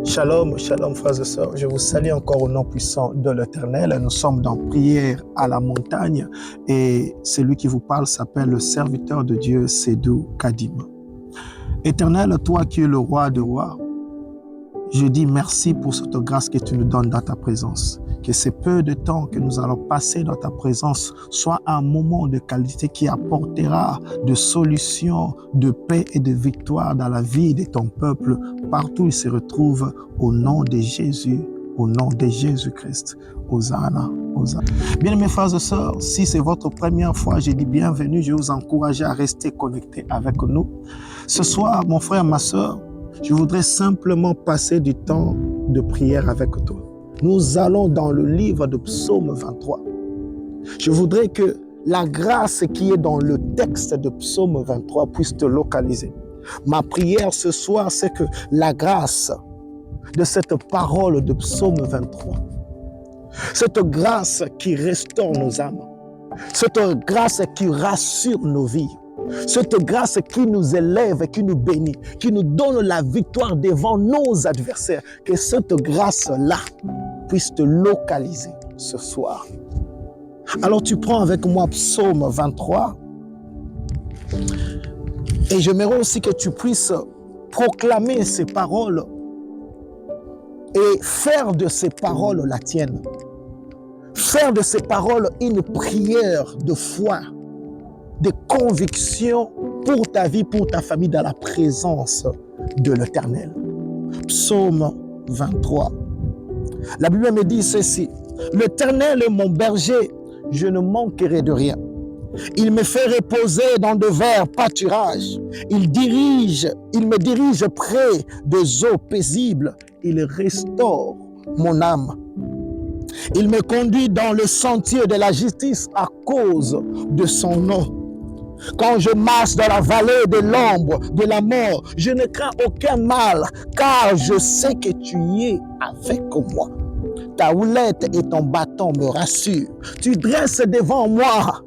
Shalom, shalom frères et sœurs, je vous salue encore au nom puissant de l'Éternel. Nous sommes dans prière à la montagne et celui qui vous parle s'appelle le serviteur de Dieu, Sédou Kadim. Éternel, toi qui es le roi des rois, je dis merci pour cette grâce que tu nous donnes dans ta présence. Que ces peu de temps que nous allons passer dans ta présence soit un moment de qualité qui apportera de solutions, de paix et de victoire dans la vie de ton peuple, partout où il se retrouve, au nom de Jésus, au nom de Jésus-Christ. Hosanna, Hosanna. Bien mes frères et sœurs, si c'est votre première fois, je dis bienvenue, je vous encourage à rester connectés avec nous. Ce soir, mon frère, ma sœur, je voudrais simplement passer du temps de prière avec toi. Nous allons dans le livre de Psaume 23. Je voudrais que la grâce qui est dans le texte de Psaume 23 puisse te localiser. Ma prière ce soir, c'est que la grâce de cette parole de Psaume 23, cette grâce qui restaure nos âmes, cette grâce qui rassure nos vies, cette grâce qui nous élève, qui nous bénit, qui nous donne la victoire devant nos adversaires, que cette grâce-là puisse te localiser ce soir. Alors tu prends avec moi Psaume 23 et j'aimerais aussi que tu puisses proclamer ces paroles et faire de ces paroles la tienne. Faire de ces paroles une prière de foi, de conviction pour ta vie, pour ta famille, dans la présence de l'Éternel. Psaume 23. La Bible me dit ceci: l'Éternel est mon berger, je ne manquerai de rien. Il me fait reposer dans de verts pâturages. Il me dirige près des eaux paisibles. Il restaure mon âme. Il me conduit dans le sentier de la justice à cause de son nom. Quand je marche dans la vallée de l'ombre de la mort, je ne crains aucun mal, car je sais que tu y es avec moi. Ta houlette et ton bâton me rassurent. Tu dresses devant moi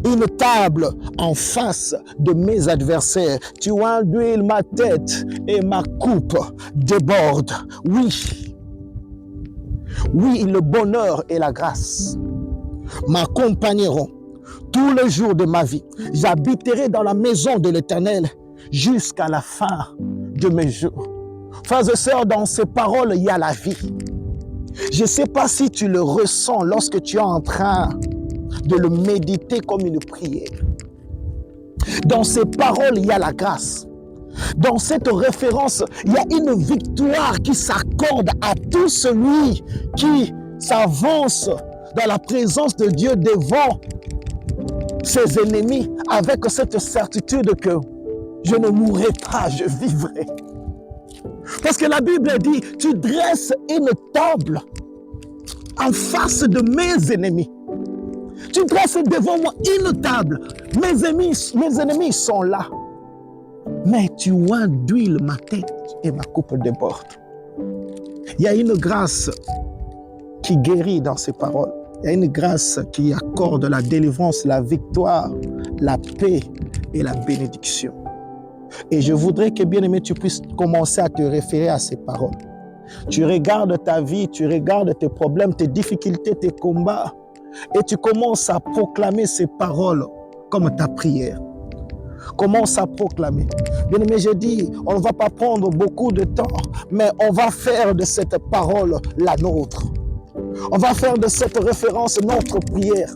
une table en face de mes adversaires. Tu enduis ma tête et ma coupe déborde. Oui, le bonheur et la grâce m'accompagneront tous les jours de ma vie. J'habiterai dans la maison de l'Éternel jusqu'à la fin de mes jours. Frères et sœurs, dans ces paroles, il y a la vie. Je ne sais pas si tu le ressens lorsque tu es en train de le méditer comme une prière. Dans ces paroles, il y a la grâce. Dans cette référence, il y a une victoire qui s'accorde à tout celui qui s'avance dans la présence de Dieu devant ses ennemis avec cette certitude que je ne mourrai pas, je vivrai. Parce que la Bible dit, tu dresses une table en face de mes ennemis. Tu dresses devant moi une table. Mes ennemis sont là. Mais tu enduis ma tête et ma coupe déborde. Il y a une grâce qui guérit dans ces paroles. Il y a une grâce qui accorde la délivrance, la victoire, la paix et la bénédiction. Et je voudrais que, bien-aimé, tu puisses commencer à te référer à ces paroles. Tu regardes ta vie, tu regardes tes problèmes, tes difficultés, tes combats, et tu commences à proclamer ces paroles comme ta prière. Commence à proclamer. Bien-aimé, je dis, on ne va pas prendre beaucoup de temps, mais on va faire de cette parole la nôtre. On va faire de cette référence notre prière,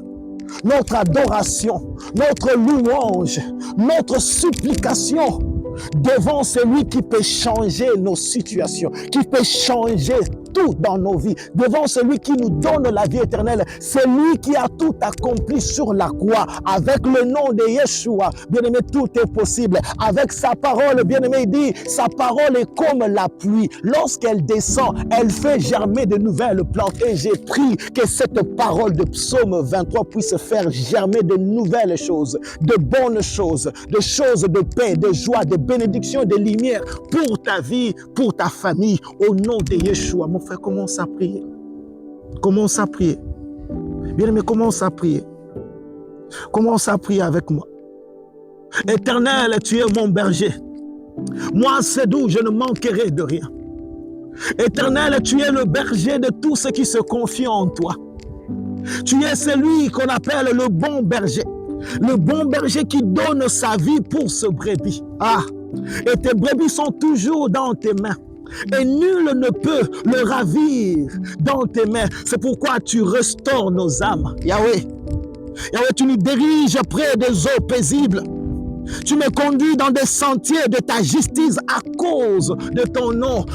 notre adoration, notre louange, notre supplication devant celui qui peut changer nos situations, qui peut changer tout dans nos vies, devant celui qui nous donne la vie éternelle, celui qui a tout accompli sur la croix. Avec le nom de Yeshua, bien-aimé, tout est possible. Avec sa parole, bien-aimé, il dit, sa parole est comme la pluie. Lorsqu'elle descend, elle fait germer de nouvelles plantes. Et j'ai prié que cette parole de Psaume 23 puisse faire germer de nouvelles choses, de bonnes choses, de choses de paix, de joie, de bénédiction, de lumière pour ta vie, pour ta famille. Au nom de Yeshua, mon frère, commence à prier. Commence à prier. Bien-aimé, commence à prier. Commence à prier avec moi. Éternel, tu es mon berger. Moi, c'est d'où je ne manquerai de rien. Éternel, tu es le berger de tous ceux qui se confient en toi. Tu es celui qu'on appelle le bon berger. Le bon berger qui donne sa vie pour ce brebis. Ah, et tes brebis sont toujours dans tes mains. Et nul ne peut le ravir dans tes mains. C'est pourquoi tu restaures nos âmes. Yahweh, Yahweh, tu nous diriges près des eaux paisibles. Tu me conduis dans des sentiers de ta justice à cause de ton nom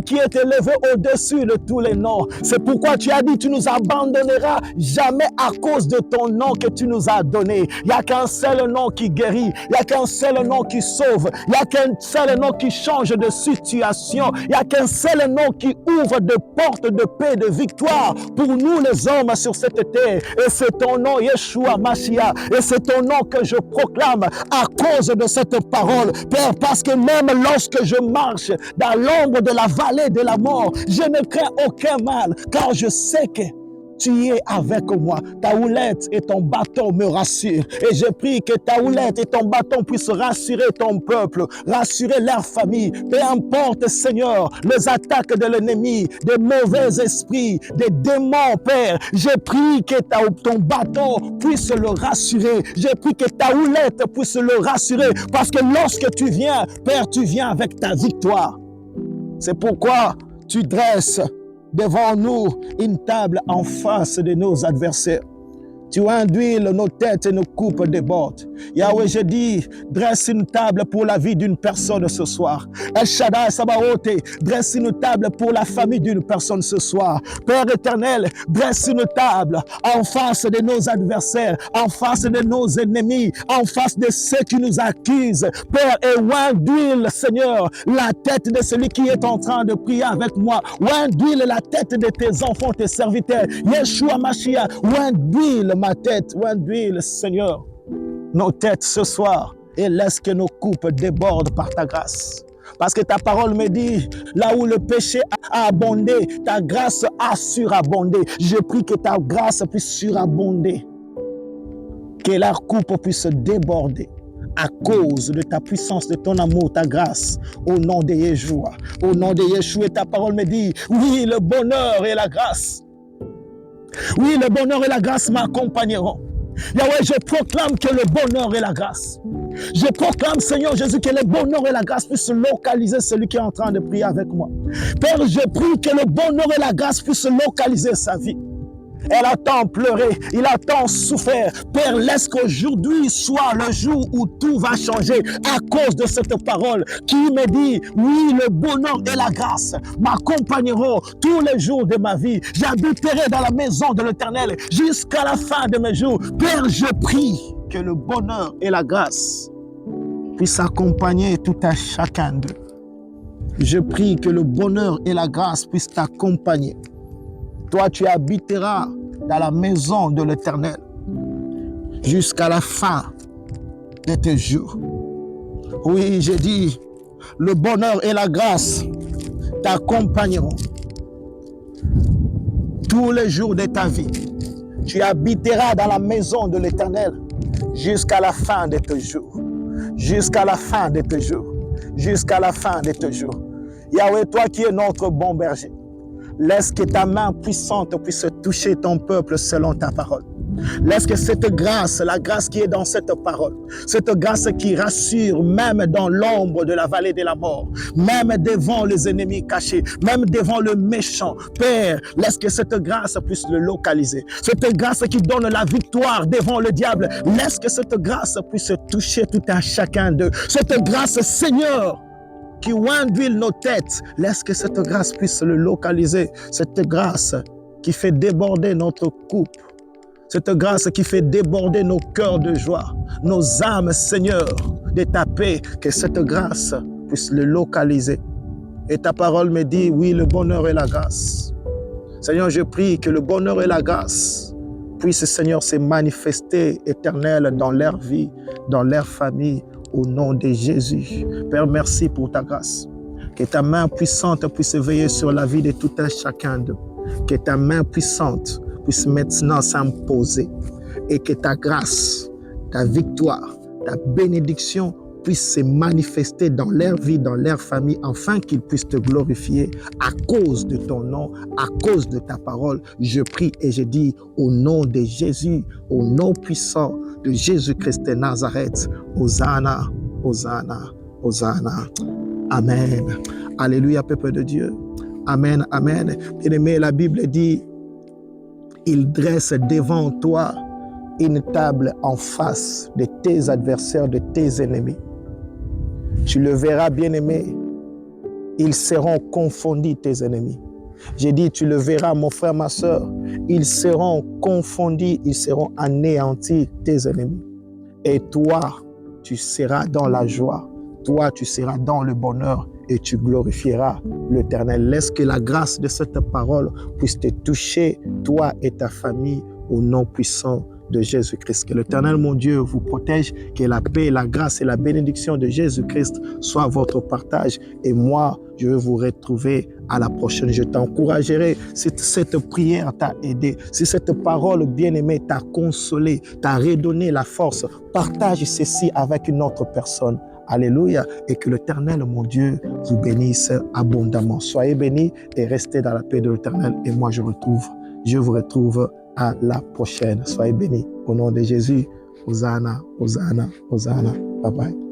qui est élevé au-dessus de tous les noms. C'est pourquoi tu as dit, tu nous abandonneras jamais à cause de ton nom que tu nous as donné. Il n'y a qu'un seul nom qui guérit, il n'y a qu'un seul nom qui sauve, il n'y a qu'un seul nom qui change de situation, il n'y a qu'un seul nom qui ouvre de portes de paix, de victoire pour nous les hommes sur cette terre. Et c'est ton nom, Yeshua Mashiach, et c'est ton nom que je proclame à cause de cette parole, Père, parce que même lorsque je marche dans l'ombre de la vallée de la mort, je ne crains aucun mal, car je sais que tu es avec moi. Ta houlette et ton bâton me rassurent. Et je prie que ta houlette et ton bâton puissent rassurer ton peuple, rassurer leur famille. Peu importe, Seigneur, les attaques de l'ennemi, des mauvais esprits, des démons, Père. Je prie que ton bâton puisse le rassurer. Je prie que ta houlette puisse le rassurer. Parce que lorsque tu viens, Père, tu viens avec ta victoire. C'est pourquoi tu dresses devant nous une table en face de nos adversaires. Tu induis nos têtes et nos coupes débordent. Yahweh, je dis, dresse une table pour la vie d'une personne ce soir. El Shaddai Sabaoth, dresse une table pour la famille d'une personne ce soir. Père éternel, dresse une table en face de nos adversaires, en face de nos ennemis, en face de ceux qui nous accusent. Père, et induis, Seigneur, la tête de celui qui est en train de prier avec moi. Induis la tête de tes enfants, tes serviteurs. Yeshua Mashiach, induis ma tête, induis, Seigneur, nos têtes ce soir et laisse que nos coupes débordent par ta grâce. Parce que ta parole me dit, là où le péché a abondé, ta grâce a surabondé. Je prie que ta grâce puisse surabonder, que la coupe puisse déborder à cause de ta puissance, de ton amour, ta grâce, au nom de Yeshua. Au nom de Yeshua, ta parole me dit, oui, le bonheur et la grâce. Oui, le bonheur et la grâce m'accompagneront. Yahweh, je proclame que le bonheur et la grâce. Je proclame, Seigneur Jésus, que le bonheur et la grâce puissent localiser celui qui est en train de prier avec moi. Père, je prie que le bonheur et la grâce puissent localiser sa vie. Elle a tant pleuré, il a tant souffert. Père, laisse qu'aujourd'hui soit le jour où tout va changer à cause de cette parole qui me dit, oui, le bonheur et la grâce m'accompagneront tous les jours de ma vie. J'habiterai dans la maison de l'Éternel jusqu'à la fin de mes jours. Père, je prie que le bonheur et la grâce puissent accompagner tout un chacun d'eux. Je prie que le bonheur et la grâce puissent t'accompagner. Toi, tu habiteras dans la maison de l'Éternel jusqu'à la fin de tes jours. Oui, j'ai dit, le bonheur et la grâce t'accompagneront tous les jours de ta vie. Tu habiteras dans la maison de l'Éternel jusqu'à la fin de tes jours. Jusqu'à la fin de tes jours. Jusqu'à la fin de tes jours. Yahweh, toi qui es notre bon berger, laisse que ta main puissante puisse toucher ton peuple selon ta parole. Laisse que cette grâce, la grâce qui est dans cette parole, cette grâce qui rassure même dans l'ombre de la vallée de la mort, même devant les ennemis cachés, même devant le méchant. Père, laisse que cette grâce puisse le localiser. Cette grâce qui donne la victoire devant le diable, laisse que cette grâce puisse toucher tout un chacun d'eux. Cette grâce, Seigneur, qui induit nos têtes, laisse que cette grâce puisse le localiser. Cette grâce qui fait déborder notre coupe. Cette grâce qui fait déborder nos cœurs de joie, nos âmes, Seigneur, de ta paix, que cette grâce puisse le localiser. Et ta parole me dit, oui, le bonheur et la grâce. Seigneur, je prie que le bonheur et la grâce puissent, Seigneur, se manifester éternel dans leur vie, dans leur famille, au nom de Jésus. Père, merci pour ta grâce. Que ta main puissante puisse veiller sur la vie de tout un chacun d'eux. Que ta main puissante puisse maintenant s'imposer. et que ta grâce, ta victoire, ta bénédiction puisse se manifester dans leur vie, dans leur famille, afin qu'ils puissent te glorifier à cause de ton nom, à cause de ta parole. Je prie et je dis au nom de Jésus, au nom puissant de Jésus-Christ de Nazareth, Hosanna, Hosanna, Hosanna. Amen. Alléluia, peuple de Dieu. Amen, amen. Bien-aimé, la Bible dit, il dresse devant toi une table en face de tes adversaires, de tes ennemis. Tu le verras, bien-aimé, ils seront confondus, tes ennemis. J'ai dit, tu le verras, mon frère, ma soeur, ils seront confondus, ils seront anéantis, tes ennemis. Et toi, tu seras dans la joie, toi, tu seras dans le bonheur et tu glorifieras l'Éternel. Laisse que la grâce de cette parole puisse te toucher, toi et ta famille, au nom puissant de Jésus-Christ. Que l'Éternel, mon Dieu, vous protège, que la paix, la grâce et la bénédiction de Jésus-Christ soient votre partage. Et moi, je vais vous retrouver à la prochaine. Je t'encouragerai. Si cette prière t'a aidé, si cette parole bien-aimée t'a consolé, t'a redonné la force, partage ceci avec une autre personne. Alléluia. Et que l'Éternel, mon Dieu, vous bénisse abondamment. Soyez bénis et restez dans la paix de l'Éternel. Et moi, je vous retrouve à la prochaine. Soyez bénis. Au nom de Jésus. Hosanna, Hosanna, Hosanna. Bye bye.